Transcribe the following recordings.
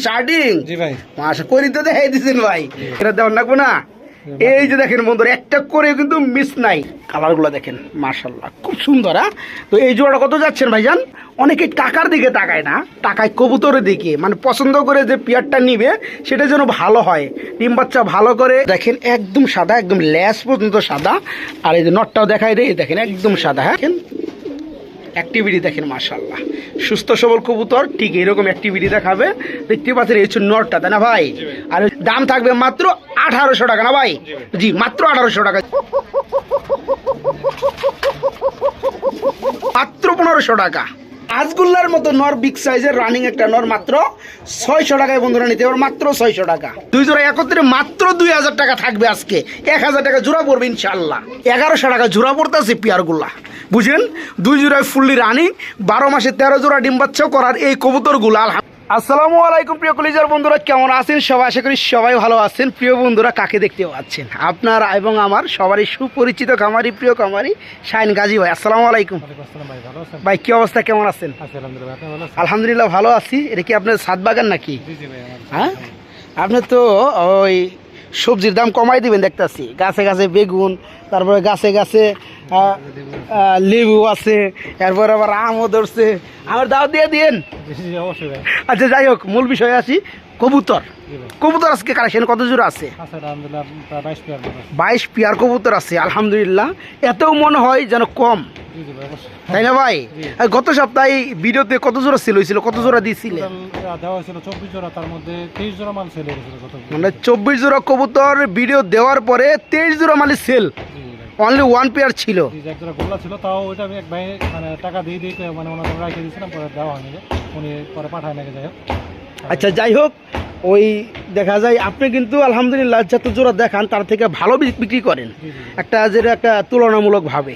শার্টিং জি ভাই মাশা করি তো দেখাই দিছেন ভাই এটা দেওয়ার লাগবো না এই যে দেখেন বন্ধুরা একটা করে কিন্তু মিস নাই কালারগুলো দেখেন মাশাআল্লাহ খুব সুন্দর হ্যাঁ তো এই জোড়াটা কত যাচ্ছেন ভাইজান অনেকে টাকার দিকে তাকায় না তাকায় কবুতরের দিকে মানে পছন্দ করে যে পেয়ারটা নিবে সেটা যেন ভালো হয় ডিম বাচ্চা ভালো করে দেখেন একদম সাদা একদম ল্যাস পর্যন্ত সাদা আর এই যে নটটাও দেখাই দেয় দেখেন একদম সাদা হ্যাঁ অ্যাক্টিভিটি দেখেন মাশাআল্লাহ সুস্থ সবল কবুতর ঠিক এরকম অ্যাক্টিভিটি দেখাবে দেখতে পাচ্ছেন এই হচ্ছে নটটা তাই না ভাই আর দাম থাকবে মাত্র 1800 টাকা না ভাই জি মাত্র 1800 টাকা মাত্র 1500 টাকা আজগুল্লার মতো নর বিগ সাইজের রানিং একটা নর মাত্র 600 টাকায় বন্ধুরা নিতে পারবে মাত্র 600 টাকা দুই জোড়া একত্রে মাত্র 2000 টাকা থাকবে আজকে 1000 টাকা জোড়া পড়বে ইনশাআল্লাহ 1100 টাকা জোড়া পড়তেছে পেয়ারগুলা বুঝেন দুই জোড়ায় ফুললি রানিং 12 মাসে 13 জোড়া ডিম বাচ্চাও করার এই কবুতরগুলা আসসালামু আলাইকুম প্রিয় কলিজার বন্ধুরা কেমন আছেন সবাই আশা করি সবাই ভালো আছেন প্রিয় বন্ধুরা কাকে দেখতে পাচ্ছেন আপনার এবং আমার সবারই সুপরিচিত খামারি প্রিয় খামারি শাহিন গাজী ভাই আসসালামু আলাইকুম ভাই কি অবস্থা কেমন আছেন আলহামদুলিল্লাহ ভালো আছি এটা কি আপনার ছাদ বাগান নাকি হ্যাঁ আপনি তো ওই সবজির দাম কমাই দিবেন দেখতেছি গাছে গাছে বেগুন তারপরে গাছে গাছে লেবু আছে এরপর আবার আমও ধরছে আমার দাও দিয়ে দিন আচ্ছা যাই হোক মূল বিষয়ে আসি কবুতর কবুতর আজকে কালেকশন কত জোড়া আছে 22 পেয়ার কবুতর আছে আলহামদুলিল্লাহ এতেও মনে হয় যেন কম তাই না ভাই গত সপ্তাহে ভিডিওতে কত জোড়া সেল হয়েছিল কত জোড়া দিয়েছিলেন মানে 24 জোড়া কবুতর ভিডিও দেওয়ার পরে 23 জোড়া মালের সেল অনলি ওয়ান পেয়ার ছিল তাও ওইটা আমি এক ভাই মানে টাকা দিয়ে মানে ওনাকে রাখিয়ে দিয়েছিলাম পরে দেওয়া হয়নি উনি পরে পাঠায় নাকি যাই হোক আচ্ছা যাই হোক ওই দেখা যায় আপনি কিন্তু আলহামদুলিল্লাহ যত জোড়া দেখান তার থেকে ভালো বিক্রি করেন একটা যেটা একটা তুলনামূলকভাবে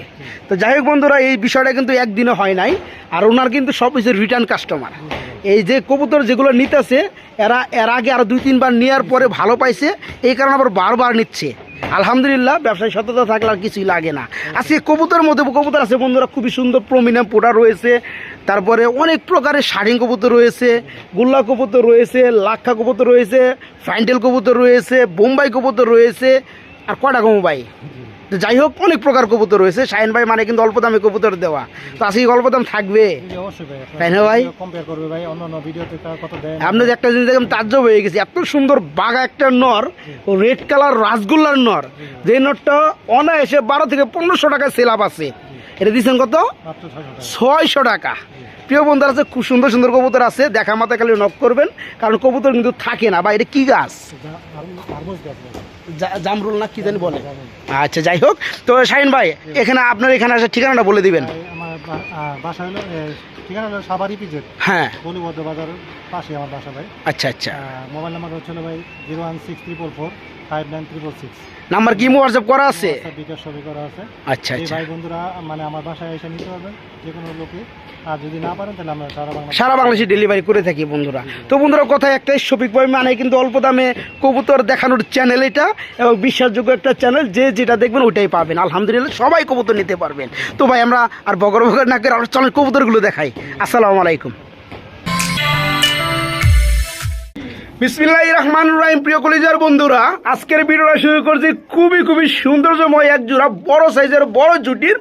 তো যাই হোক বন্ধুরা এই বিষয়টা কিন্তু একদিনে হয় নাই আর ওনার কিন্তু সব কিছু রিটার্ন কাস্টমার এই যে কবুতর যেগুলো নিতেছে এর আগে আর 2-3 বার নেওয়ার পরে ভালো পাইছে এই কারণে আবার বারবার নিচ্ছে আলহামদুলিল্লাহ ব্যবসায় সততা থাকলে আর কিছুই লাগে না আজকে কবুতরের মধ্যে কবুতর আছে বন্ধুরা খুবই সুন্দর প্রমিনাম পোটা রয়েছে তারপরে অনেক প্রকারের শাড়িং কবুতর রয়েছে গুল্লা কবুতর রয়েছে লাক্ষা কবুতর রয়েছে ফাইন্টেল কবুতর রয়েছে বোম্বাই কবুতর রয়েছে আর কটা বোম্বাই যাই হোক অনেক প্রকার কবুতর রয়েছে শাহিন ভাই মানে কিন্তু অল্প দামে কবুতর দেওয়া তো আজকে অল্প দাম থাকবে তাই না ভাই আপনি একটা জিনিস দেখেন তাজ্জব হয়ে গেছে এত সুন্দর বাঘা একটা নর রেড কালার রাসগোল্লার নর যে নরটা অনায়াসে 12 থেকে 1500 টাকায় সেল আপ আছে এটা দিচ্ছেন কত 600 টাকা প্রিয় বন্ধুরা আছে খুব সুন্দর সুন্দর কবুতর আছে দেখা মাথা খালি নক করবেন কারণ কবুতর কিন্তু থাকে না বা এটা কি গাছ জামরুল না কি জানি বলে আচ্ছা যাই হোক তো শাহিন ভাই এখানে আপনার এখানে আসার ঠিকানাটা বলে দিবেন আমার বাসা হলো ঠিকানা হলো সাভার ইপিজেড হ্যাঁ বলিবদ্র বাজারের পাশে আমার বাসা ভাই আচ্ছা আচ্ছা মোবাইল নাম্বার হচ্ছে ভাই 016445936 নাম্বার কি হোয়াটসঅ্যাপ করা আছে বিকাশ সবই করা আছে আচ্ছা আচ্ছা ভাই বন্ধুরা মানে আমার বাসায় এসে নিতে পারবেন যে কোনো লোকে আর যদি না পারেন তাহলে আমরা সারা বাংলাদেশে ডেলিভারি করে থাকি বন্ধুরা তো বন্ধুরা কথা একটাই শফিক ভাই মানে কিন্তু অল্প দামে কবুতর দেখানোর চ্যানেল এটা এবং বিশ্বাসযোগ্য একটা চ্যানেল যে যেটা দেখবেন ওইটাই পাবেন আলহামদুলিল্লাহ সবাই কবুতর নিতে পারবেন তো ভাই আমরা আর বগর বগর না করে আমরা চলেন কবুতরগুলো দেখাই আসসালামু আলাইকুম বিসমিল্লাহির রহমানির রহিম প্রিয় কলিজার বন্ধুরা আজকের ভিডিওটা শুরু করছি খুবই সৌন্দর্যময় এক জোড়া বড় সাইজের বড় জুটির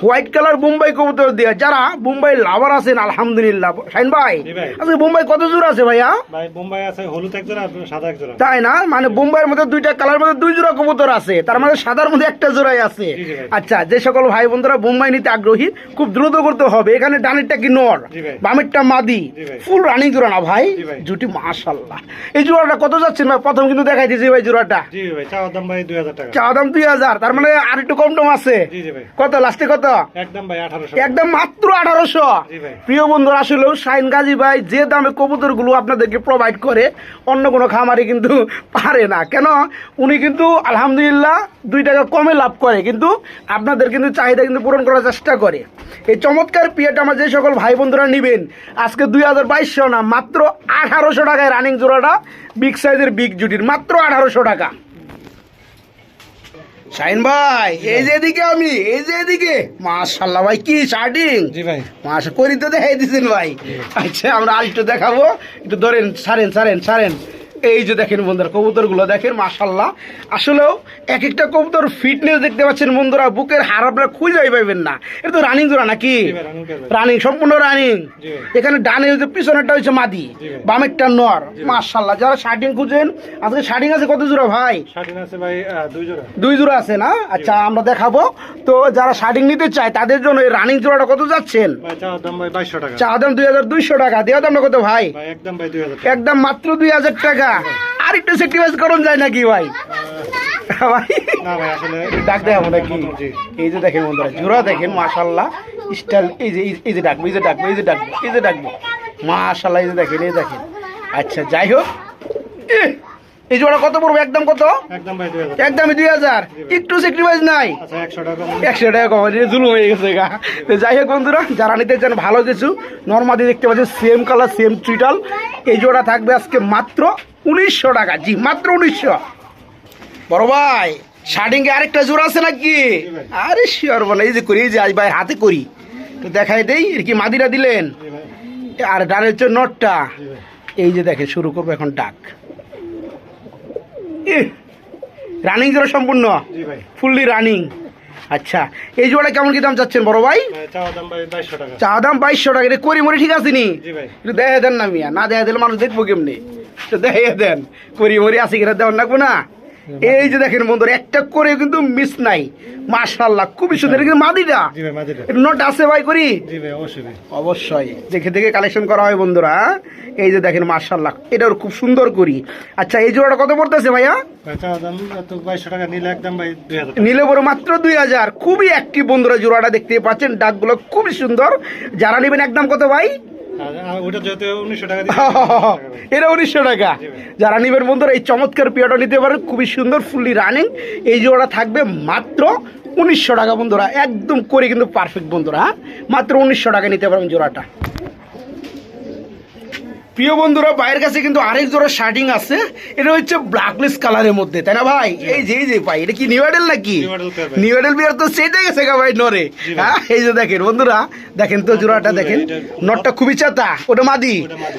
হোয়াইট কালার বোম্বাই কবুতর দিয়ে যারা বোম্বাই লাভার আছেন আলহামদুলিল্লাহ শাহিন ভাই আজকে বোম্বাই কত জোড়া আছে ভাইয়া ভাই বোম্বাই আছে হলুদ এক জোড়া সাদা এক জোড়া তাই না মানে বোম্বাইয়ের মধ্যে দুইটা কালার মধ্যে 2 জোড়া কবুতর আছে তার মানে সাদার মধ্যে একটা জোড়াই আছে আচ্ছা যে সকল ভাই বন্ধুরা বোম্বাই নিতে আগ্রহী খুব দ্রুত করতে হবে এখানে ডানেরটা কি নর বামেরটা মাদি ফুল রানিং জোড়া না ভাই জুটি মাশাআল্লাহ এই জোড়াটা কত যাচ্ছেন ভাই প্রথম কিন্তু দেখাই দিয়েছি ভাই জোড়াটা জি ভাই চাওয়া দাম ভাই 2000 টাকা চাওয়া দাম 2000 তার মানে আর একটু কম আছে জি জি ভাই কত লাস্টে কত একদম ভাই 1800 একদম মাত্র 1800 জি ভাই প্রিয় বন্ধুরা আসলে শাহিন গাজী ভাই যে দামে কবুতর গুলো আপনাদেরকে প্রোভাইড করে অন্য কোনো খামারে কিন্তু পারে না কেন উনি কিন্তু আলহামদুলিল্লাহ 2 টাকা কমে লাভ করে কিন্তু আপনাদের কিন্তু চাহিদা কিন্তু পূরণ করার চেষ্টা করে এই চমৎকার পিয়াটা আমার যে সকল ভাই বন্ধুরা নেবেন আজকে 2200 না মাত্র 1800 টাকায় রানিং জোড়াটা বিগ সাইজের বিগ জুটির মাত্র 1800 টাকা শাহিন ভাই এই যে এদিকে আমি এই যে এদিকে মাশাআল্লাহ ভাই কি শার্টিং জি ভাই মাশা করি তো দেখাই দিছেন ভাই আচ্ছা আমরা আরেকটু দেখাবো একটু ধরেন ছাড়েন এই যে দেখেন বন্ধুরা কবুতরগুলো দেখেন মাশাআল্লাহ আসলেও এক একটা কবুতর ফিটনেস দেখতে পাচ্ছেন বন্ধুরা বুকের হাড় আপনারা খুঁজেই পাইবেন না এটা তো রানিং জোড়া নাকি রানিং সম্পূর্ণ রানিং এখানে ডানে হচ্ছে পিছনেরটা হচ্ছে মাদি বামেরটা নর মাশাআল্লাহ যারা শার্টিং খুঁজেন আজকে শার্টিং আছে কত জোড়া ভাই শার্টিং আছে ভাই দুই জোড়া আছে না আচ্ছা আমরা দেখাবো তো যারা শার্টিং নিতে চায় তাদের জন্য এই রানিং জোড়াটা কত যাচ্ছেন ভাই চাওয়া দাম ভাই 2200 টাকা চা দাম 2200 টাকা দেওয়া দামটা কত ভাই ভাই একদম ভাই 2000 একদম মাত্র 2000 টাকা আর একটু সেক্রিফাইস করুন যায় নাকি ভাই ভাই না ভাই আসলে ডাক দেয় আমরা কি এই যে দেখেন বন্ধুরা জোড়া দেখেন মাশাআল্লাহ স্টাইল এই যে ডাকবো মাশাআল্লাহ এই যে দেখেন আচ্ছা যাই হোক এই জোড়া কত পড়বে একদম কত একদম ভাই 2000 একদমই 2000 একটু সেক্রিফাইস নাই আচ্ছা 100 টাকা 100 টাকা কম জুলুম হয়ে গেছে গা তো যাই হোক বন্ধুরা যারা নিতে চান ভালো কিছু নর্মালি দেখতে পাচ্ছেন সেম কালার সেম টুইটাল এই জোড়া থাকবে আজকে মাত্র 1900 টাকা জি মাত্র 1900 বড় ভাই শার্টিং এ আরেকটা জোড়া আছে নাকি আরে শিওর বলে এই যে করি এই যে আজ ভাই হাতে করি তো দেখাই দেই এর কি মাদিরা দিলেন আর ডানে হচ্ছে নটটা এই যে দেখে শুরু করবো এখন ডাক রানিং জোড়া সম্পূর্ণ জি ভাই ফুললি রানিং আচ্ছা এই জোড়া কেমন কি দাম চাচ্ছেন বড় ভাই চাওয়া দাম ভাই 2200 টাকা চা দাম 2200 টাকা এটা করি মরি ঠিক আছে নি জি ভাই একটু দেখে দেন না মিয়া না দেখে দিলে মানুষ দেখবো কেমনি তো দেখে দেন করি মরি আছে কিনা দেওয়ার লাগবো না এই যে দেখেন বন্ধুরা একটা করে কিন্তু মিস নাই মাশাআল্লাহ খুবই সুন্দর কিন্তু মাদিটা জি ভাই মাঝে এটা নট আছে ভাই করি জি ভাই অবশ্যই ভাই অবশ্যই দেখে দেখে কালেকশন করা হয় বন্ধুরা এই যে দেখেন মাশাআল্লাহ এটাও খুব সুন্দর করি আচ্ছা এই জোড়াটা কত পড়তেছে ভাইয়া ভাই চাওয়া দাম তো 2200 টাকা নিলে একদম ভাই 2000 নিলে বড় মাত্র 2000 খুবই অ্যাক্টিভ বন্ধুরা জোড়াটা দেখতে পাচ্ছেন ডাকগুলো খুবই সুন্দর যারা নেবেন একদম কত ভাই আর ওটা যেহেতু 1900 টাকা এটা 1900 টাকা যারা নেবেন বন্ধুরা এই চমৎকার পেয়ারটা নিতে পারেন খুবই সুন্দর ফুললি রানিং এই জোড়া থাকবে মাত্র 1900 টাকা বন্ধুরা একদম করে কিন্তু পারফেক্ট বন্ধুরা মাত্র 1900 টাকা নিতে পারবেন জোড়াটা প্রিয় বন্ধুরা ভাইয়ের কাছে কিন্তু আরেক জোড়া শার্টিং আছে এটা হচ্ছে ব্ল্যাকলেস কালারের মধ্যে তাই না ভাই এই যে ভাই এটা কি নিউ মডেল নাকি নিউ মডেল বিয়ার তো সেটাই গেছে গা ভাই নরে হ্যাঁ এই যে দেখেন বন্ধুরা দেখেন তো জোড়াটা দেখেন নটটা খুবই চাতা ওটা মাদি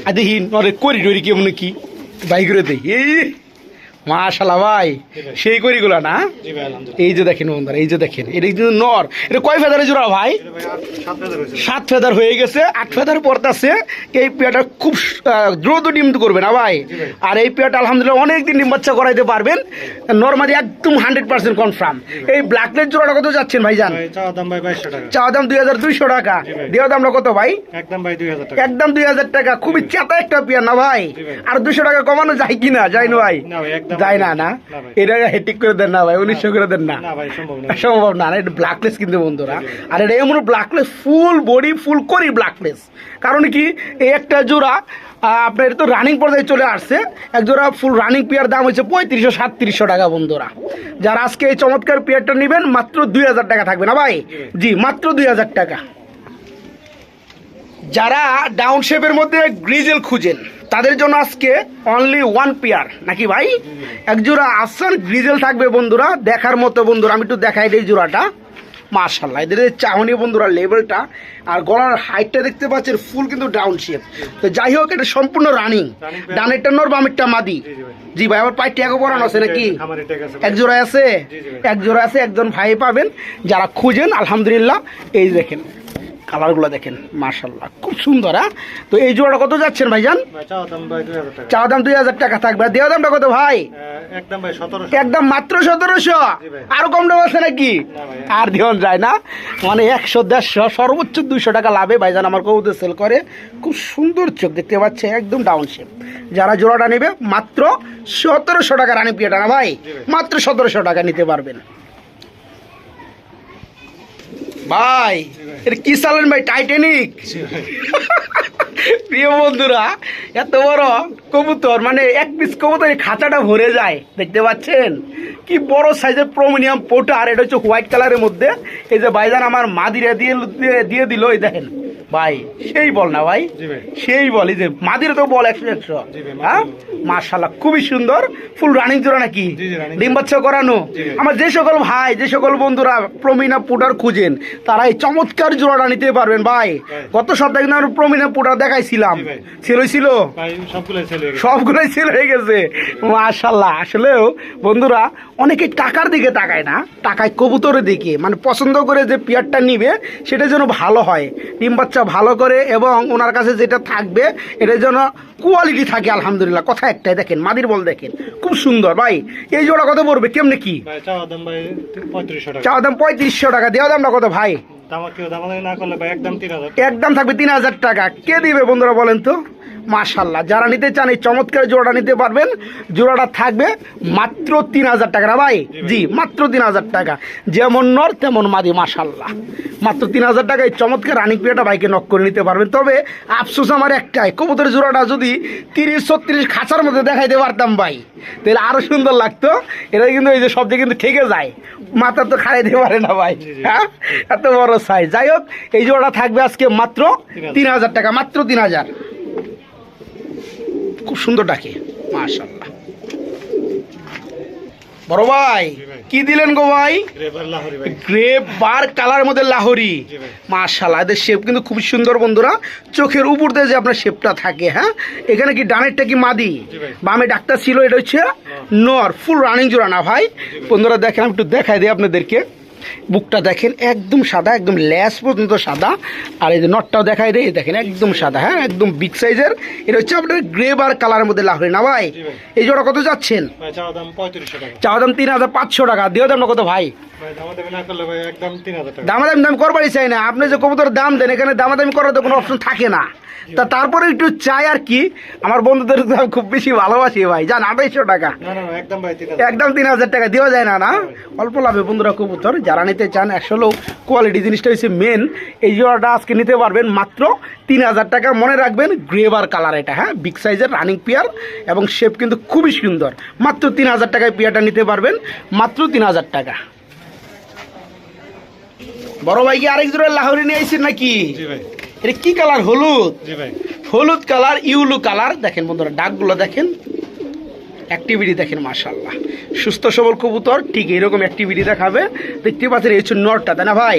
আর দেখি নরে করি ডরি কেমন কি ভাই করে দেখি এই মাশাআল্লাহ ভাই সেই করিগুলা না এই যে দেখেন বন্ধুরা এই যে দেখেন এটা কিন্তু নর এটা কয় ফেদারে জোড়া ভাই 7 ফেদার হয়ে গেছে 8 ফেদার পড়তেছে এই পেয়ারটা খুব দ্রুত ডিম করবে না ভাই আর এই পেয়ারটা আলহামদুলিল্লাহ অনেকদিন ডিম বাচ্চা করাইতে পারবেন নরমালি একদম 100% কনফার্ম এই ব্ল্যাকলেস জোড়াটা কত যাচ্ছেন ভাই জান চাওয়া দাম ভাই 2200 টাকা চাওয়া দাম 2200 টাকা দেওয়া দামটা কত ভাই একদম ভাই 2000 টাকা একদম 2000 টাকা খুবই চেতা একটা পেয়ার না ভাই আর 200 টাকা কমানো যায় কিনা যায় না ভাই যায় না না এটা হেটিক করে দেন না ভাই 1900 করে দেন না সম্ভব না এটা ব্ল্যাকলেস কিন্তু বন্ধুরা আর এটা এমন ব্ল্যাকলেস ফুল বডি ফুল করি ব্ল্যাকলেস কারণ কি এই একটা জোড়া আপনার তো রানিং পর্যায়ে চলে আসছে এক জোড়া ফুল রানিং পেয়ার দাম হচ্ছে 3500-3700 টাকা বন্ধুরা যারা আজকে এই চমৎকার পেয়ারটা নেবেন মাত্র 2000 টাকা থাকবে না ভাই জি মাত্র 2000 টাকা যারা ডাউন শেপের মধ্যে গ্রিজেল খুঁজেন তাদের জন্য আজকে অনলি 1 পেয়ার নাকি ভাই এক জোড়া আসান গ্রিজেল থাকবে বন্ধুরা দেখার মতো বন্ধুরা আমি একটু দেখাই দিই জোড়াটা মাশাআল্লাহ এদের চাহনি বন্ধুরা লেভেলটা আর গলার হাইটটা দেখতে পাচ্ছেন ফুল কিন্তু ডাউন শেপ তো যাই হোক এটা সম্পূর্ণ রানিং ডানেরটা নর বামেরটা মাদি জি ভাই আমার পায়ে ট্যাগও পরানো আছে নাকি এক জোড়া আছে একজন ভাই পাবেন যারা খুঁজেন আলহামদুলিল্লাহ এই দেখেন কালারগুলো দেখেন মাশাআল্লাহ খুব সুন্দর হ্যাঁ তো এই জোড়াটা কত যাচ্ছেন ভাইজান চাওয়া দাম 2000 টাকা থাকবে দেওয়া দামটা কত ভাই একদম মাত্র 1700 আরো কম দাম আছে নাকি আর দিন যায় না মানে 100-150 সর্বোচ্চ 200 টাকা লাভে ভাইজান আমার কবুতর সেল করে খুব সুন্দর চোখ দেখতে পাচ্ছে একদম ডাউন শেপ যারা জোড়াটা নেবে মাত্র 1700 টাকা রানী পিয়াটা না ভাই মাত্র 1700 টাকা নিতে পারবেন ভাই এটা কি চালেন ভাই টাইটানিক প্রিয় বন্ধুরা এত বড় কবুতর মানে এক পিস কবুতর খাঁচাটা ভরে যায় দেখতে পাচ্ছেন কি বড় সাইজের প্রোমিনিয়াম পোটার এটা হচ্ছে হোয়াইট কালারের মধ্যে এই যে ভাইজান আমার মাদিরা দিয়ে দিল এই দেখেন ভাই সেই বল না ভাই, জি ভাই। সেই বল, এই যে মাদির তো বল 100 100। জি ভাই, হ্যাঁ মাশাআল্লাহ খুবই সুন্দর, ফুল রানিং জোড়া নাকি? জি, জি, running ডিম বাচ্চা করানো। জি ভাই। আমার যে সকল ভাই, যে সকল বন্ধুরা প্রমিনা পুটার খুঁজেন, তারা এই চমৎকার জোড়াটা নিতে পারবেন ভাই। গত সপ্তাহে কিন্তু আমরা প্রমিনা পুটার দেখাইছিলাম, জি ভাই। ছিল ছিল ভাই সবগুলোই সেল হয়ে গেছে। সবগুলোই ছিল হয়ে গেছে মাশাআল্লাহ। আসলেও বন্ধুরা অনেকে টাকার দিকে তাকায় না, টাকায় কবুতরের দিকে, মানে পছন্দ করে যে পেয়ারটা নিবে সেটা যেন ভালো হয়, ডিম বাচ্চা ভালো করে, এবং ওনার কাছে যেটা থাকবে এটা যেন কোয়ালিটি থাকে। আলহামদুলিল্লাহ, কথা একটাই, দেখেন মাদির বল দেখেন খুব সুন্দর ভাই। এই জোড়া কত পড়বে, কেমনে কি? ভাই চাওয়া দাম ভাই 3500 টাকা। চাওয়া দাম 3500 টাকা, দেওয়া দামটা কত ভাই? দামাদামি না করলে ভাই একদম 3000। একদম থাকবে 3000 টাকা। কে দিবে বন্ধুরা বলেন তো? মাশাআল্লাহ, যারা নিতে চান এই চমৎকার জোড়াটা নিতে পারবেন। জোড়াটা থাকবে মাত্র 3000 টাকা না ভাই? জি মাত্র 3000 টাকা, যেমন নর তেমন মাদি। মাশাআল্লাহ, মাত্র 3000 টাকায় এই চমৎকার রানিং পেয়ারটা ভাইকে নক করে নিতে পারবেন। তবে আফসোস আমার একটাই, কবুতরের জোড়াটা যদি 30-36 খাঁচার মধ্যে দেখাইতে পারতাম ভাই, তাহলে আরো সুন্দর লাগতো। এটা কিন্তু এই যে সবজি কিন্তু ঠেকে যায়, মাথা তো খাইতে পারে না ভাই। হ্যাঁ, এত বড় সাইজ। যাই হোক, এই জোড়াটা থাকবে আজকে মাত্র 3000 টাকা, মাত্র 3000। খুব সুন্দর ডাকে মাশাআল্লাহ। বড় ভাই কি দিলেন গো ভাই? গ্রেভার লাহোরি ভাই। গ্রেপ বার কালার মধ্যে লাহোরি। জি ভাই। মাশাআল্লাহ, এদের শেপ কিন্তু খুব সুন্দর বন্ধুরা। চোখের উপর দিয়ে যে আপনার শেপটা থাকে, হ্যাঁ, এখানে কি ডানেরটা কি মাদি, জি ভাই। বামে ডাক্তার ছিল, এটা হচ্ছে নর। ফুল রানিং জোড়া না ভাই? বন্ধুরা দেখেন, আমি একটু দেখাই দিই আপনাদেরকে। বুকটা দেখেন একদম সাদা, একদম ল্যাস পর্যন্ত সাদা। আর এই যে নটটাও দেখাই দেয়, দেখেন একদম সাদা, হ্যাঁ একদম বিগ সাইজের। এটা হচ্ছে আপনার গ্রে বার কালারের মধ্যে লাহোরি না ভাই? জি ভাই। এই জোড়া কত যাচ্ছেন? ভাই চাওয়া দাম 3500 টাকা। চাওয়া দাম 3500 টাকা, দেওয়া দাম কত ভাই? ভাই দামাদামি না করলে ভাই একদম 3000 টাকা। দামাদামি দাম করবারই চাই না, আপনি যে কবুতর দাম দেন এখানে দামাদামি করার তো কোনো অপশন থাকে না। তা তারপরে একটু চাই আর কি, আমার বন্ধুদের তো আমি খুব বেশি ভালোবাসি ভাই, জান 2800 টাকা, না না না, একদম ভাই 3000। একদম 3000 টাকা দেওয়া যায় না? না অল্প লাভে বন্ধুরা কবুতর যারা নিতে চান, আসলেও কোয়ালিটি জিনিসটা হচ্ছে মেন। এই জোড়াটা আজকে নিতে পারবেন মাত্র 3000 টাকা। মনে রাখবেন গ্রেভার কালার এটা, হ্যাঁ বিগ সাইজের রানিং পেয়ার, এবং শেপ কিন্তু খুবই সুন্দর। মাত্র 3000 টাকায় পেয়ারটা নিতে পারবেন, মাত্র 3000 টাকা। বড় ভাই কি আরেক জোড়া লাহোরি নিয়ে আইছেন নাকি? জি ভাই। এটা কি কালার? হলুদ। জি ভাই। হলুদ কালার, ইউলু কালার। দেখেন বন্ধুরা ডাকগুলো দেখেন, অ্যাক্টিভিটি দেখেন মাশাআল্লাহ। সুস্থ সবল কবুতর ঠিক এরকম অ্যাক্টিভিটি দেখাবে। দেখতে পাচ্ছেন এই হচ্ছে নরটা, তাই না ভাই?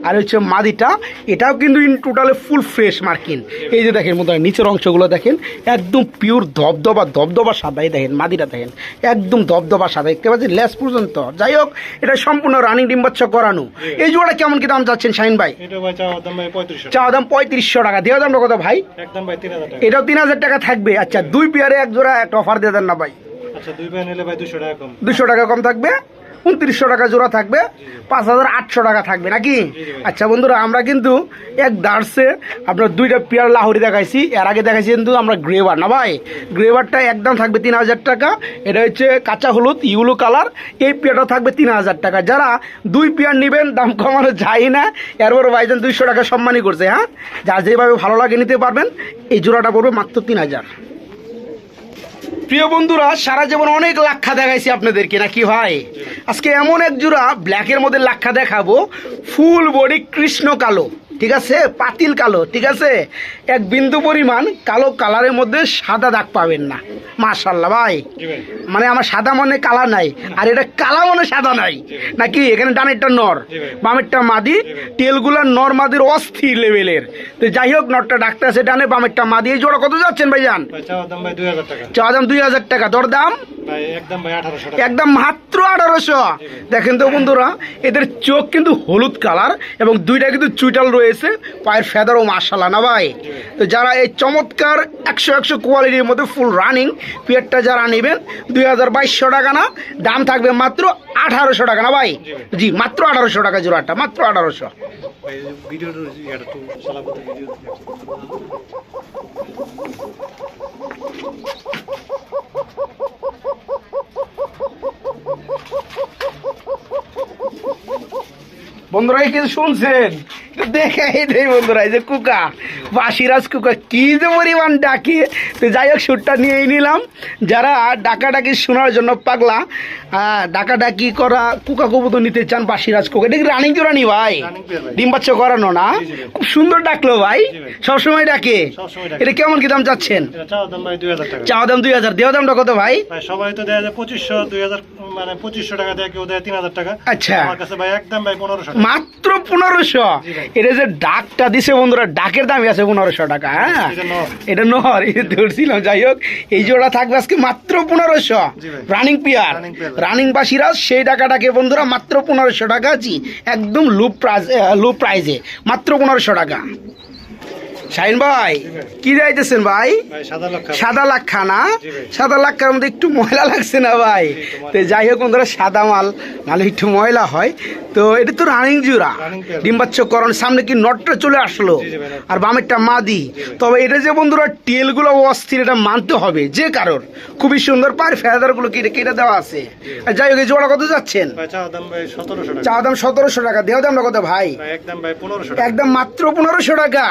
আর হচ্ছে মাদিটা, এটাও কিন্তু ইন টোটালে ফুল ফ্রেশ মার্কিন। এই যে দেখেন বন্ধুরা নিচের অংশগুলো দেখেন, একদম পিওর ধবধবা ধবধবা সাদা। এই দেখেন মাদিটা দেখেন একদম ধবধবা সাদা, দেখতে পাচ্ছেন লেস পর্যন্ত। যাই হোক, এটা সম্পূর্ণ রানিং ডিম বাচ্চা করানো। এই জোড়া কেমন কি দাম চাচ্ছেন শাহিন ভাই? এটা ভাই চাওয়া দাম ভাই 3500। চাওয়া দাম 3500 টাকা, দেওয়া দামটা কত ভাই? একদম ভাই 3000 টাকা। এটাও 3000 টাকা থাকবে। আচ্ছা, দুই পেয়ারে এক জোড়া একটা অফার দিয়ে দেন না ভাই? আচ্ছা, দুই ভাই নিলে ভাই 200 টাকা কম। 200 টাকা কম থাকবে, 2900 টাকা জোড়া থাকবে, 5800 টাকা থাকবে নাকি? আচ্ছা বন্ধুরা, আমরা কিন্তু এক দার্সে আপনার দুইটা পেয়ার লাহোরি দেখাইছি, এর আগে দেখাইছি কিন্তু আমরা গ্রেভার না ভাই? গ্রেভারটা একদম থাকবে 3000 টাকা। এটা হচ্ছে কাঁচা হলুদ ইউলো কালার, এই পেয়ারটা থাকবে 3000 টাকা। যারা দুই পেয়ার নেবেন, দাম কমানো যায় না, এরপর ভাইজান 200 টাকা সম্মানই করছে। হ্যাঁ, যার যেভাবে ভালো লাগে নিতে পারবেন। এই জোড়াটা পড়বে মাত্র 3000। প্রিয় বন্ধুরা, সারা জীবন অনেক লাক্ষা দেখাইছি আপনাদেরকে নাকি ভাই? আজকে এমন এক জোড়া ব্ল্যাকের মধ্যে লাক্ষা দেখাবো, ফুল বডি কৃষ্ণ কালো, ঠিক আছে, পাতিল কালো, ঠিক আছে, এক বিন্দু পরিমাণ কালো কালারের মধ্যে সাদা দাগ পাবেন না। মাশাআল্লাহ ভাই, মানে আমার সাদা মনে কালা নাই, আর এটা কালা মনে সাদা নাই নাকি? এখানে ডানেরটা নর, বামেরটা মাদি, টেলগুলা নর মাদির অস্থির লেভেলের। তো যাই হোক, নরটা ডাকতে আছে ডানে, বামেরটা মাদি। এই জোড়া কত যাচ্ছেন ভাইজান? চাওয়া দাম ভাই 2000 টাকা। চাওয়া দাম 2000 টাকা, দরদাম ভাই একদম ভাই 1800 টাকা। একদম মাত্র 1800। দেখেন তো বন্ধুরা, এদের চোখ কিন্তু হলুদ কালার, এবং দুইটা কিন্তু চুইটাল রয়েছে, পায়ের ফেদারও মাশাআল্লাহ না ভাই? তো যারা এই চমৎকার 100 কোয়ালিটির মধ্যে ফুল রানিং পেয়ারটা যারা নেবেন, 2200 টাকা না, দাম থাকবে মাত্র 1800 টাকা না ভাই? জি মাত্র 1800 টাকা জোড়াটা, মাত্র 1800। ভাই ভিডিওটা এটা তো চালাবো, ভিডিও বন্ধুরা এই কিন্তু শুনছেন, দেখাই দেই বন্ধুরা, এই যে কুকা বাসিরাজ কুকা কি যে পরিমাণ ডাকে। তো যাই হোক সুরটা নিয়েই নিলাম। যারা ডাকাডাকি শোনার জন্য পাগলা, ডাকাডাকি করা কুকা কবুতর নিতে চান বাসিরাজ কুকা, এটা কি রানিং জোড়া নি ভাই? ডিম বাচ্চা করানো না? খুব সুন্দর ডাকলো ভাই, সবসময় ডাকে। এটা কেমন কি দাম চাচ্ছেন? চাওয়া দাম 2000, দেওয়া দামটা কত ভাই? সবাই তো দেয় 2500, 2000 মানে 2500 টাকা দেয়, কেউ দেয় 3000 টাকা। আচ্ছা, আমার কাছে ভাই একদম ভাই 1500, মাত্র 1500। এটা যে ডাকটা দিছে বন্ধুরা, ডাকের দামই আছে 1500 টাকা। হ্যাঁ এটা নর, এটা ধরছিলাম। যাই হোক এই জোড়া থাকবে আজকে মাত্র 1500। রানিং পিয়ার, রানিং বাসিরাজ, সেই টাকাটাকে বন্ধুরা মাত্র 1500 টাকা আছি, একদম লো প্রাইজে মাত্র 1500 টাকা। শাহিন ভাই কি যাইতেছেন ভাই? সাদা লাক্ষা না? সাদা লাক্ষার মধ্যে একটু ময়লা লাগছে না ভাই? তো যাই হোক বন্ধুরা, সাদা মাল নাহলে একটু ময়লা হয়। তো এটা তো রানিং জোড়া, ডিম্বাচ্ছকরণ, সামনে কি নটটা চলে আসলো আর বামেরটা মাদি। তবে এটা যে বন্ধুরা টেলগুলো অস্থির, এটা মানতে হবে যে কারোর, খুবই সুন্দর। পার ফেদারগুলো কেটে দেওয়া আছে। আর যাই হোক এই জোড়া কত যাচ্ছেন? চাওয়া দাম 1700 টাকা, দেওয়া দামটা কত ভাই? একদম মাত্র 1500 টাকা।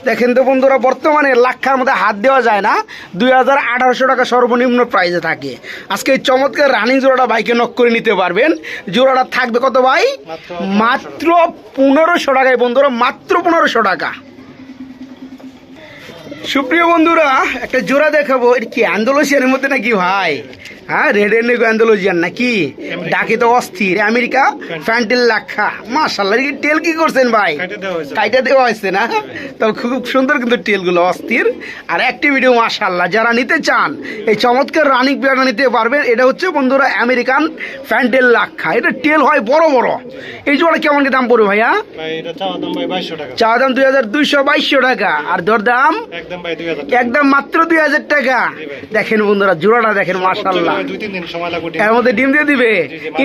দেখেন তো বন্ধুরা, বর্তমানে লাক্ষার মধ্যে হাত দেওয়া যায় না, 2800 টাকা সর্বনিম্ন প্রাইসে থাকে। আজকে এই চমৎকার রানিং জোড়াটা ভাইকে নক করে নিতে পারবেন। জোড়াটা থাকবে কত ভাই? মাত্র 1500 টাকায় বন্ধুরা, মাত্র 1500 টাকা। সুপ্রিয় বন্ধুরা, একটা জোড়া দেখাবো। এটা কি অ্যান্ডালুসিয়ানের মধ্যে নাকি ভাই? হ্যাঁ, রেড এন্ডিগো অ্যান্ডালুসিয়ান নাকি? ডাকে তো অস্থির, আমেরিকা ফ্যান্টেল লাক্ষা। মাশাআল্লাহ, কি টেল কি করছেন ভাই? কাইটা দেওয়া হয়েছে না? তবে খুব সুন্দর কিন্তু টেলগুলো অস্থির আর অ্যাক্টিভিটিও মাশাআল্লাহ। যারা নিতে চান এই চমৎকার রানিং পেয়ারটা নিতে পারবেন। এটা হচ্ছে বন্ধুরা আমেরিকান ফ্যান্টেল লাক্ষা, এটা টেল হয় বড় বড়। এই জোড়া কেমন কি দাম পড়বে ভাইয়া? চাওয়া দাম 2200 টাকা, আর দর দাম একদম মাত্র 2000 টাকা। দেখেন বন্ধুরা জোড়াটা দেখেন, মাশাআল্লাহ, এর মধ্যে ডিম দিয়ে দিবে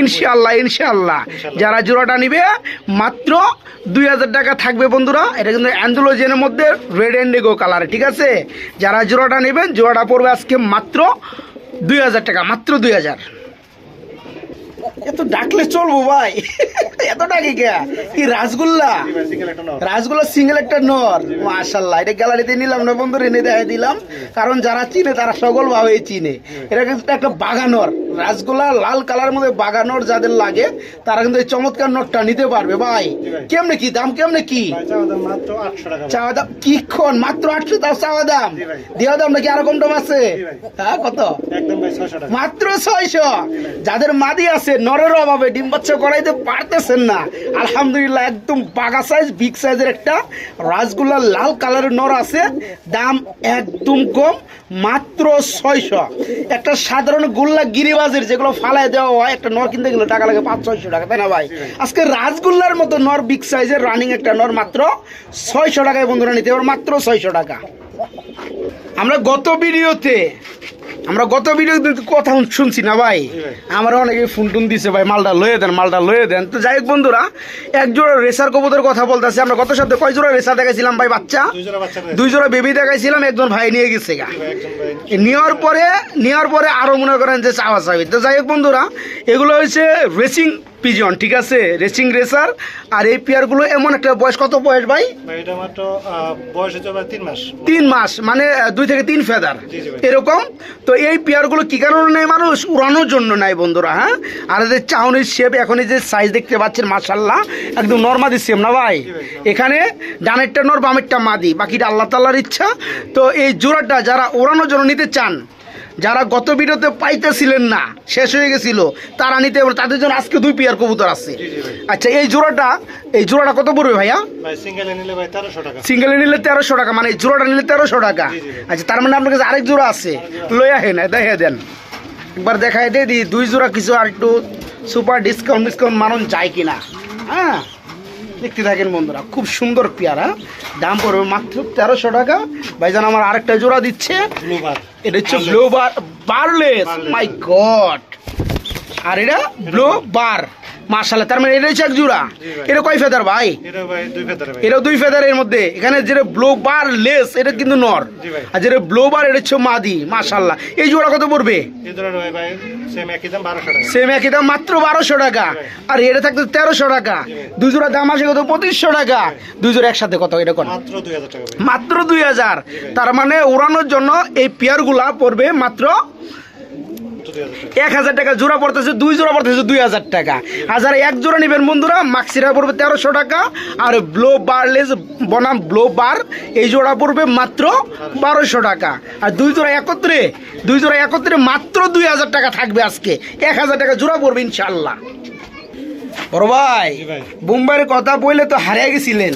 ইনশাআল্লাহ। ইনশাআল্লাহ যারা জোড়াটা নিবে মাত্র 2000 টাকা থাকবে বন্ধুরা। এটা কিন্তু অ্যান্ডালুসিয়ানের মধ্যে রেড এন্ডিগো কালার, ঠিক আছে? যারা জোড়াটা নেবেন, জোড়াটা পড়বে আজকে মাত্র 2000 টাকা, মাত্র 2000। এত ডাকলে চলবো ভাই? এত ডাকি কে? কি রাসগোল্লা? রাসগোল্লা সিঙ্গেল একটা নর, মাশাআল্লাহ। এটা গ্যালারিতে নিলাম না বন্ধু, এনে দেখাই দিলাম, কারণ যারা চিনে তারা সকল ভাবে চিনে। এটা কিন্তু একটা বাগানর রাসগোল্লা, লাল কালার মধ্যে বাগানর যাদের লাগে তারা কিন্তু এই চমৎকার নটটা নিতে পারবে ভাই। কেমনে কি দাম? কেমনে কি চাওয়া দাম? কিক্ষণ মাত্র 800 দাম চাওয়া দাম? দেওয়া দাম নাকি আরো কম দাম আছে? হ্যাঁ কত? মাত্র 600। যাদের মাদি আছে, নরের অভাবে ডিম বাচ্চা করাইতে পারতেছেন না, আলহামদুলিল্লাহ একদম বাগা সাইজ, বিগ সাইজের একটা রাসগোল্লা লাল কালারের নর আছে। দাম একদম কম, মাত্র 600। একটা সাধারণ গোল্লা গিরিবাজের যেগুলো ফালায় দেওয়া হয়, একটা নর কিনতে গেলে টাকা লাগে 500-600 টাকা, তাই না ভাই? আজকে রাসগোল্লার মতো নর, বিগ সাইজের রানিং একটা নর মাত্র 600 টাকায় বন্ধুরা নিতে পারবে, মাত্র 600 টাকা। আমরা গত ভিডিওতে কথা শুনছি না ভাই, আমরা অনেকে ফোন টুন দিছে ভাই, মালটা লয়ে দেন, মালটা লয়ে দেন। তো যাই হোক বন্ধুরা, এক জোড়া রেসার কবুতরের কথা বলতেছি। আমরা গত সপ্তাহে কয় জোড়া রেসার দেখাইছিলাম ভাই? বাচ্চা 2 জোড়া বেবি দেখাইছিলাম, একজন ভাই নিয়ে গেছে গা। নেওয়ার পরে আরো মনে করেন যে চাওয়া চাবি। তো যাই হোক বন্ধুরা, এগুলো হচ্ছে রেসিং পিজন, ঠিক আছে? Racing racer. আর এই পেয়ারগুলো এমন একটা বয়স, কত বয়স ভাই? এটা মাত্র বয়স হচ্ছে 3 মাস। 3 মাস মানে 2 থেকে 3 ফেদার এরকম। তো এই পেয়ারগুলো কি কারণে নেয়? মানুষ উড়ানোর জন্য নেয় বন্ধুরা। হ্যাঁ, আর এদের চাউনির শেপ, এখন যে সাইজ দেখতে পাচ্ছেন মাশাআল্লাহ, একদম নরমাদি সেম না ভাই? এখানে ডানেরটা নর, বামেরটা মাদি, বাকিটা আল্লাহ তাআলার ইচ্ছা। তো এই জোড়াটা যারা ওড়ানোর জন্য নিতে চান, যারা গত ভিডিওতে পাইতেছিলেন না, শেষ হয়ে গেছিল, তারা নিতে পারবে, তাদের জন্য আজকে 2 পেয়ার কবুতর আছে। আচ্ছা, এই জোড়াটা কত পড়বে ভাইয়া? সিঙ্গেলে নিলে ভাই 1300 টাকা। সিঙ্গেলে নিলে 1300 টাকা, মানে এই জোড়াটা নিলে 1300 টাকা। আচ্ছা, তার মানে আপনার কাছে আরেক জোড়া আছে, লইয়া হেন দেখে দেন, একবার দেখাই দিয়ে দিই 2 জোড়া কিছু আর একটু সুপার ডিসকাউন্ট মানন যায় কিনা। হ্যাঁ, দেখতে থাকেন বন্ধুরা, খুব সুন্দর পেয়ারা, দাম পড়বে মাত্র 1300 টাকা। ভাইজান আমার আরেকটা জোড়া দিচ্ছে, এটা হচ্ছে ব্লু বারলেস, মাই গড। আর এটা ব্লু বার, মাশাআল্লাহ, তার মানে এটা হচ্ছে এক জোড়া। ভাই। এটা কয় ফেদার ভাই? এটা ভাই 2 ফেদার ভাই। এটাও 2 ফেদারের মধ্যে। এখানে যেটা ব্লো বার লেস এটা কিন্তু নর, জি ভাই। আর যেটা ব্লো বার এটা হচ্ছে মাদি। মাশাআল্লাহ, এই জোড়া কত পড়বে? এই জোড়া ভাই সেম একই দাম 1200 টাকা। সেম একই দাম, মাত্র 1200 টাকা। জি ভাই। আর এটা থাকতে 1300 টাকা। জি ভাই। দুই জোড়া দাম আসে কত? 2500 টাকা। দুই জোড়া একসাথে কত এটা কোন? মাত্র 2000 টাকা ভাই। মাত্র 2000। জি ভাই। তার মানে ওড়ানোর জন্য এই পেয়ারগুলা পড়বে মাত্র 1000 টাকা। জোড়া পড়তেছে, 2 জোড়া পড়তেছে 2000 টাকা। আর যারা এক জোড়া নেবেন বন্ধুরা, মাক্সিরা পড়বে 1300 টাকা। আর ব্লো বারলেস বনাম ব্লো বার এই জোড়া পড়বে মাত্র 1200 টাকা। আর দুই জোড়া একত্রে মাত্র 2000 টাকা থাকবে আজকে। 1000 টাকা জোড়া পড়বে ইনশাআল্লাহ। বড় ভাই, জি ভাই। বোম্বাইয়ের কথা বললে তো হারিয়ে গেছিলেন।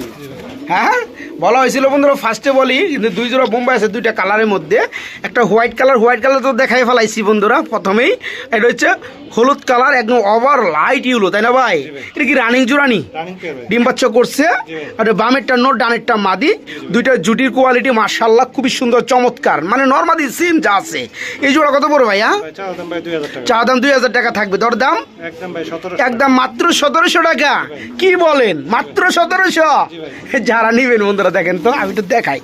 হ্যাঁ, বলা হয়েছিল বন্ধুরা, ফার্স্টে বলি কিন্তু 2 জোড়া বোম্বাই আছে 2টা কালারের মধ্যে। একটা হোয়াইট কালার তো দেখাই ফেলাইছি বন্ধুরা প্রথমেই। এটা হচ্ছে হলুদ কালার, একদম ওভার লাইট ইউলো, তাই না ভাই? এটা কি রানিং জোড়ানি? রানিং পেয়ার ভাই। ডিম বাচ্চা করছে। আর বামেরটা নর, ডানেরটা মাদি। দুইটা জুটির কোয়ালিটি মাশাআল্লাহ খুবই সুন্দর, চমৎকার, মানে নরমাদি সিম যা আছে। এই জোড়া কত পড়বে ভাইয়া? ভাই চাওয়া দাম ভাই 2000 টাকা। চা দাম 2000 টাকা থাকবে। দর দাম একদম ভাই 1700। একদম মাত্র 1700 টাকা। কি বলেন? মাত্র 1700। যারা নিবেন বন্ধুরা দেখেন তো, আমি তো দেখাই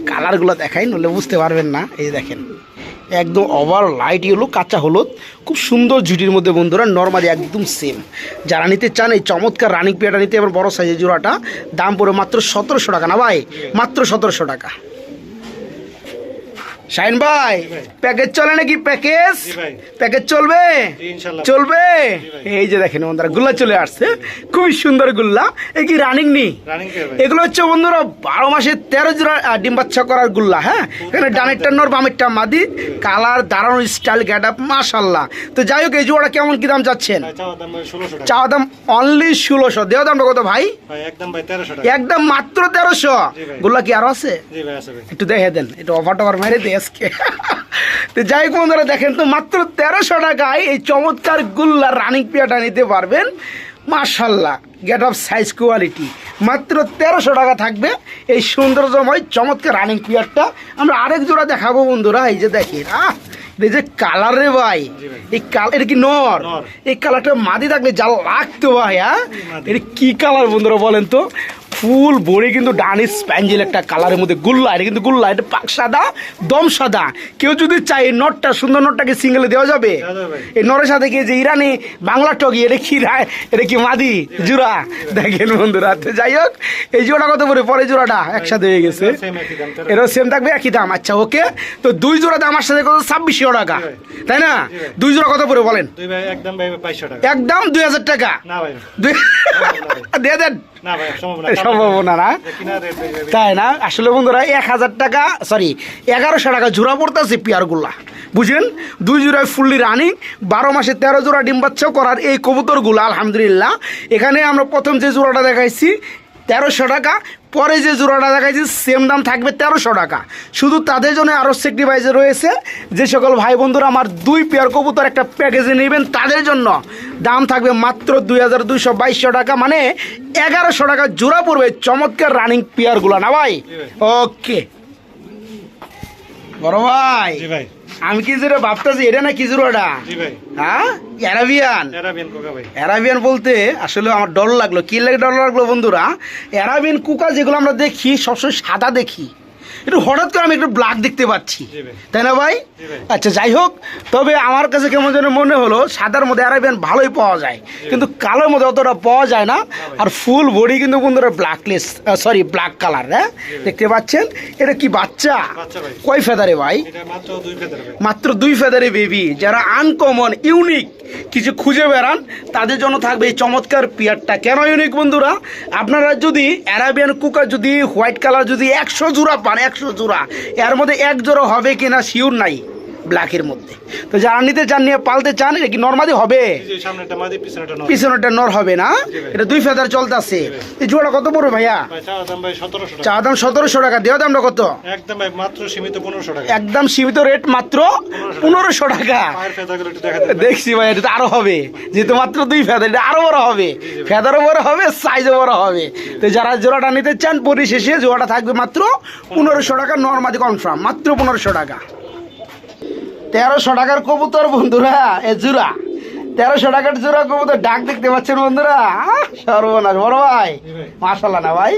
কালারগুলো দেখাই, নলে বুঝতে পারবেন না। এই দেখেন একদম ওভার লাইট ইয়েলো, কাঁচা হলুদ, খুব সুন্দর জুটির মধ্যে বন্ধুরা, নরমালি একদম সেম। যারা নিতে চান এই চমৎকার রানিং পেয়ারটা নিতে, এবার বড় সাইজের জোড়াটা দাম পড়ে মাত্র 1700 টাকা। না ভাই, মাত্র 1700 টাকা। শাইন ভাই, প্যাকেজ চলে নাকি? প্যাকেজ জি ভাই। প্যাকেজ চলবে? জি ইনশাআল্লাহ। চলবে। জি ভাই। এই যে দেখেন বন্ধুরা, গুল্লা চলে আসছে, খুবই সুন্দর গুল্লা। এই কি রানিং নি? রানিং পেয়ার ভাই। এগুলো হচ্ছে বন্ধুরা 12 মাসে 13 জোড়া ডিম বাচ্চা করার গুল্লা। হ্যাঁ, এখানে ডানেরটা নর, বামেরটা মাদি। কালার, দারুণ স্টাইল, গেট আপ মাশাআল্লাহ। তো যাই হোক, এই জোড়া কেমন কি দাম চাচ্ছেন? ভাই চাওয়া দাম ভাই 1600 টাকা। চাওয়া দাম অনলি 1600। দেওয়া দামটা কত ভাই? ভাই একদম ভাই 1300 টাকা। একদম মাত্র 1300। জি ভাই। গুল্লা কি আরো আছে? জি ভাই আছে ভাই। একটু দেখে দেন, একটু অফার টফার মেরে দিই আজকে। তো যাই হোক বন্ধুরা, দেখেন তো মাত্র 1300 টাকায় এই চমৎকার গুল্লার রানিং পেয়ারটা নিতে পারবেন। মাশাআল্লাহ, গেট অফ সাইজ কোয়ালিটি মাত্র 1300 টাকা থাকবে এই সৌন্দর্যময় চমৎকার রানিং পেয়ারটা। আমরা আরেক জোড়া দেখাবো বন্ধুরা। এই যে দেখেন, এই যে কালার রে ভাই, এই কালার, এটা কি নর? নর। এই কালারটা মাদি থাকলে যা লাগতো ভাই। হ্যাঁ, মাদি। এটা কি কালার বন্ধুরা বলেন তো? ফুল বড়ি কিন্তু ডানি স্প্যাঞ্জেল একটা কালারের মধ্যে গুল্লা। এটা কিন্তু গুল্লা, এটা পাক সাদা, দম সাদা। কেউ যদি চাই এই নটটা, সুন্দর নটটাকে সিঙ্গেলে দেওয়া যাবে। দেওয়া যাবে ভাই। এই নরের সাথে কি যে ইরানি বাংলা টগি, এটা কি এটা কি মাদি জোড়া? দেখেন বন্ধুরা, তো যাই হোক, এই জোড়া কত পরে? পরে জোড়াটা একসাথে হয়ে গেছে, সেম একই দাম। এটাও সেম থাকবে, একই দাম। আচ্ছা ওকে, তো 2 জোড়া দাম আমার সাথে কত? 2600 টাকা, তাই না? 2 জোড়া কত পরে বলেন? দুই ভাই একদম ভাই 2200 টাকা। একদম 2000 টাকা। না ভাই। দিয়ে দেন। না ভাই সম্ভাবনা। সম্ভাবনা না, কিনা রেট ভাই। তাই না? আসলে বন্ধুরা 1000 টাকা, সরি 1100 টাকা জোড়া পড়তেছে পেয়ারগুলা, বুঝেন? 2 জোড়ায় ফুললি রানিং, 12 মাসে 13 জোড়া ডিম বাচ্চা করার এই কবুতরগুলো আলহামদুলিল্লাহ। এখানে আমরা প্রথম যে জোড়াটা দেখাইছি 1300 টাকা, পরে যে জোড়াটা দেখাইছি সেম দাম থাকবে 1300 টাকা। শুধু তাদের জন্য আরও সেক্রিফাইসে রয়েছে, যে সকল ভাই বন্ধুরা আমার 2 পেয়ার কবুতর একটা প্যাকেজে নেবেন, তাদের জন্য দাম থাকবে মাত্র 2200 টাকা, মানে 1100 টাকা জোড়া পড়বে চমৎকার রানিং পেয়ারগুলো। না ভাই? ওকে বড় ভাই, জি ভাই। আমি কি যেটা ভাবতেছি এটা না কি জোড়াটা? জি ভাই। হ্যাঁ, অ্যারাবিয়ান। আরাবিয়ান কোকা ভাই। অ্যারাবিয়ান বলতে আসলে আমার ডর লাগলো। কি লাগে ডর লাগলো বন্ধুরা? অ্যারাবিয়ান কুকা যেগুলো আমরা দেখি সবসময় সাদা দেখি, একটু হঠাৎ করে আমি একটু ব্ল্যাক দেখতে পাচ্ছি, জি ভাই। তাই না ভাই? জি ভাই। আচ্ছা যাই হোক, তবে আমার কাছে কেমন যেন মনে হলো সাদার মধ্যে অ্যারাবিয়ান ভালোই পাওয়া যায়, কিন্তু কালোর মধ্যে অতটা পাওয়া যায় না। আর ফুল বডি কিন্তু বন্ধুরা ব্ল্যাকলেস, সরি ব্ল্যাক কালার। হ্যাঁ, দেখতে পাচ্ছেন? এটা কি বাচ্চা? বাচ্চা ভাই। কয় ফেদারে ভাই? এটা মাত্র 2 ফেদার ভাই। মাত্র 2 ফেদারে বেবি। যারা আনকমন ইউনিক কিছু খুঁজে বেড়ান, তাদের জন্য থাকবে এই চমৎকার পেয়ারটা। কেন ইউনিক বন্ধুরা? আপনারা যদি অ্যারাবিয়ান কুকার যদি হোয়াইট কালার যদি 100 জোড়া পান, 100 জোড়া, এর মধ্যে 1 জোড়া হবে কিনা শিওর নাই ব্ল্যাকের মধ্যে। তো যারা নিতে চান, নিয়ে পালতে চান, এটা কি নর্মালি হবে? জি, সামনেটা মাদি, পিছনেটা নর। পিছনেটা নর হবে না? এটা 2 ফেদার চলতেছে। এই জোড়া কত পড়বে ভাইয়া? ভাই চাওয়া দাম ভাই 1700 চা টাকা। দাম 1700 টাকা। দেওয়া দামটা কত? একদম ভাই মাত্র সীমিত 1500 টাকা। একদম সীমিত রেট, মাত্র 1500 টাকা। পায়ের ফেদাগুলো একটু দেখা দেন। দেখছি ভাই, এটা তো আরো হবে, যেহেতু মাত্র 2 ফেদার, এটা আরো বড় হবে, ফেদারও বড় হবে, সাইজও বড় হবে। তো যারা জোড়াটা নিতে চান, পরিশেষে জোড়াটা থাকবে মাত্র 1500 টাকা, নর্মালি কনফার্ম মাত্র 1500 টাকা। 1300 টাকার কবুতর বন্ধুরা, এ জোড়া 1300 টাকার জোড়া কবুতর ডাক দেখতে পাচ্ছেন বন্ধুরা। সর্বনাশ বড় ভাই, মাশাআল্লাহ না ভাই,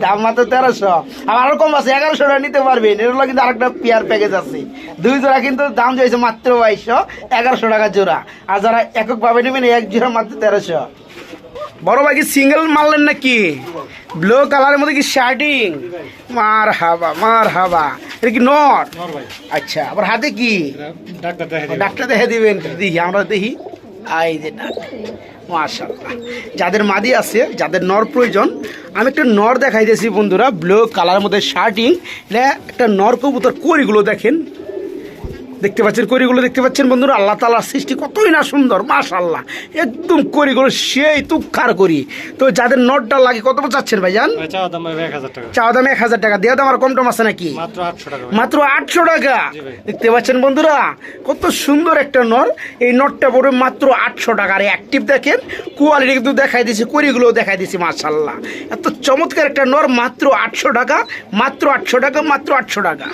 দাম মাত্র 1300। আবার আরো কম আছে, 1100 টাকা নিতে পারবেন। এর হলো কিন্তু আরেকটা পেয়ার প্যাকেজ আছে, 2 জোড়া কিন্তু দাম চাইছে মাত্র 2200, 1100 টাকা জোড়া। আর যারা একক ভাবে নেবেন এক জোড়া মাত্র 1300। বড় ভাই কি সিঙ্গেল মারলেন নাকি? ব্লু কালারের মধ্যে কি শার্টিং? মার হাবা, এটা কি নর? আচ্ছা, আবার হাতে কি? ডাক্তার দেখে দিবেন, দেখি আমরা দেখি। আই যে ডাক, মাশাআল্লাহ। যাদের মাদি আছে, যাদের নর প্রয়োজন, আমি একটা নর দেখাইতেছি বন্ধুরা, ব্লু কালারের মধ্যে শার্টিং। এটা একটা নর কবুতর। কড়িগুলো দেখেন, দেখতে পাচ্ছেন কড়িগুলো দেখতে পাচ্ছেন বন্ধুরা। আল্লাহ তাআলার সৃষ্টি কতই না সুন্দর, মাশাআল্লাহ। একদম কড়িগুলো সেই তুক্ষার করি। তো যাদের নটটা লাগে কত চাচ্ছেন ভাইজান? চাওয়া দাম 1000 টাকা। চাওয়া দাম 1000 টাকা। দেওয়া দাম আর কম টম আছে নাকি? মাত্র 800 টাকা। মাত্র 800 টাকা। দেখতে পাচ্ছেন বন্ধুরা কত সুন্দর একটা নর। এই নটটা পড়বে মাত্র 800 টাকা। আর অ্যাক্টিভ দেখেন, কোয়ালিটি কিন্তু দেখাই দিয়েছি, কড়িগুলো দেখাই দিয়েছি, মাশাআল্লাহ। এত চমৎকার একটা নর, মাত্র 800 টাকা, মাত্র 800 টাকা, মাত্র 800 টাকা।